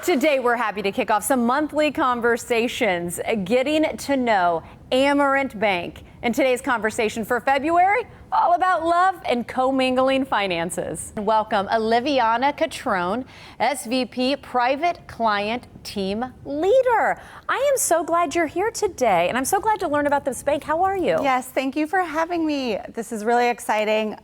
Today, we're happy to kick off some monthly conversations, getting to know Amerant Bank. And today's conversation for February, all about love and co-mingling finances. Welcome, Oliviana Catrone, SVP Private Client Team Leader. I am so glad you're here today, and I'm so glad to learn about this bank. How are you? Yes, thank you for having me. This is really exciting.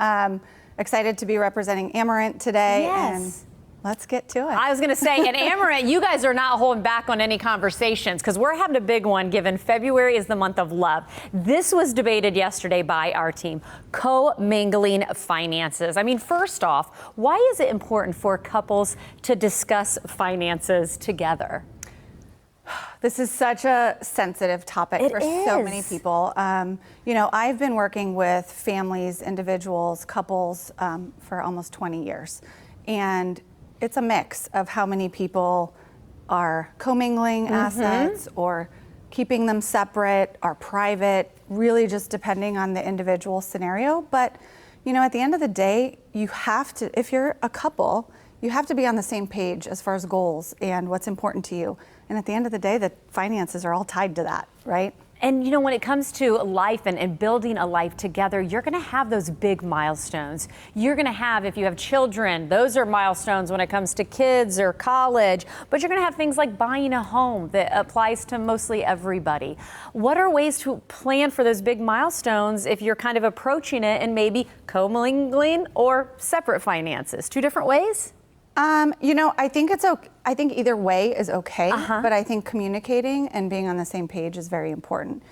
Excited to be representing Amerant today. Yes. And let's get to it. I was going to say, at Amerant, you guys are not holding back on any conversations because we're having a big one given February is the month of love. This was debated yesterday by our team, co-mingling finances. I mean, first off, why is it important for couples to discuss finances together? This is such a sensitive topic for so many people. You know, I've been working with families, individuals, couples for almost 20 years. And it's a mix of how many people are co-mingling assets or keeping them separate or private, really just depending on the individual scenario. But, you know, at the end of the day, you have to, if you're a couple, you have to be on the same page as far as goals and what's important to you. And at the end of the day, the finances are all tied to that, right? And you know, when it comes to life and building a life together, you're going to have those big milestones. You're going to have, if you have children, those are milestones when it comes to kids or college. But you're going to have things like buying a home that applies to mostly everybody. What are ways to plan for those big milestones if you're kind of approaching it in maybe co-mingling or separate finances? Two different ways? You know, I think it's okay. I think either way is okay, but I think communicating and being on the same page is very important.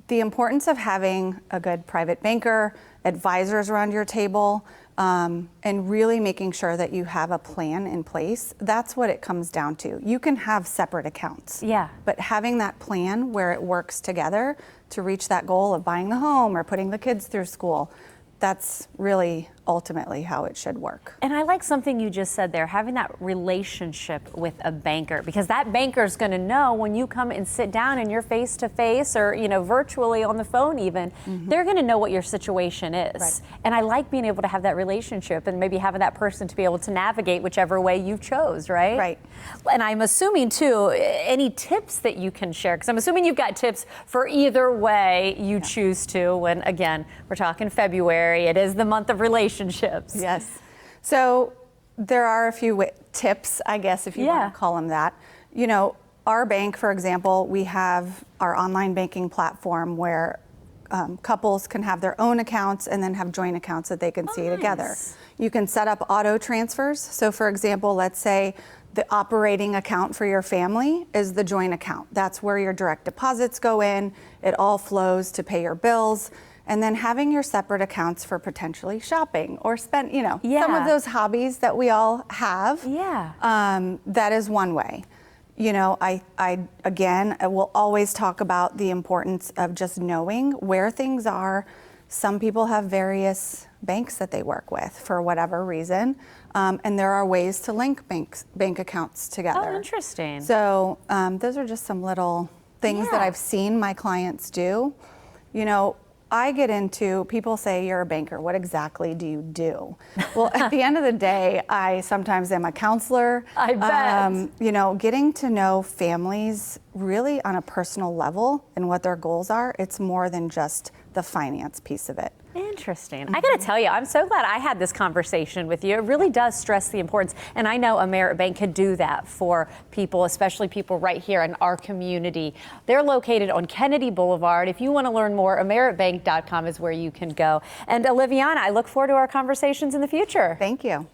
The importance of having a good private banker, advisors around your table, and really making sure that you have a plan in place, that's what it comes down to. You can have separate accounts, but having that plan where it works together to reach that goal of buying the home or putting the kids through school, that's really ultimately how it should work. And I like something you just said there, having that relationship with a banker, because that banker is going to know when you come and sit down and you're face to face or, you know, virtually on the phone even, they're going to know what your situation is. Right. And I like being able to have that relationship and maybe having that person to be able to navigate whichever way you chose, right? Right. And I'm assuming too, any tips that you can share, because I'm assuming you've got tips for either way you choose to, when again, we're talking February, it is the month of relationships. Yes. So there are a few tips, I guess, if you want to call them that. You know, our bank, for example, we have our online banking platform where couples can have their own accounts and then have joint accounts that they can see together. You can set up auto transfers. So for example, let's say the operating account for your family is the joint account. That's where your direct deposits go in. It all flows to pay your bills. And then having your separate accounts for potentially shopping or spend, you know, some of those hobbies that we all have. That is one way. You know, I will always talk about the importance of just knowing where things are. Some people have various banks that they work with for whatever reason. And there are ways to link bank accounts together. Oh, interesting. So those are just some little things that I've seen my clients do. You know, I get into, people say you're a banker, what exactly do you do? Well, at the end of the day, I sometimes am a counselor. I bet. You know, getting to know families really on a personal level and what their goals are, it's more than just the finance piece of it. Interesting. I got to tell you, I'm so glad I had this conversation with you. It really does stress the importance. And I know Amerant Bank could do that for people, especially people right here in our community. They're located on Kennedy Boulevard. If you want to learn more, amerantbank.com is where you can go. And Oliviana, I look forward to our conversations in the future. Thank you.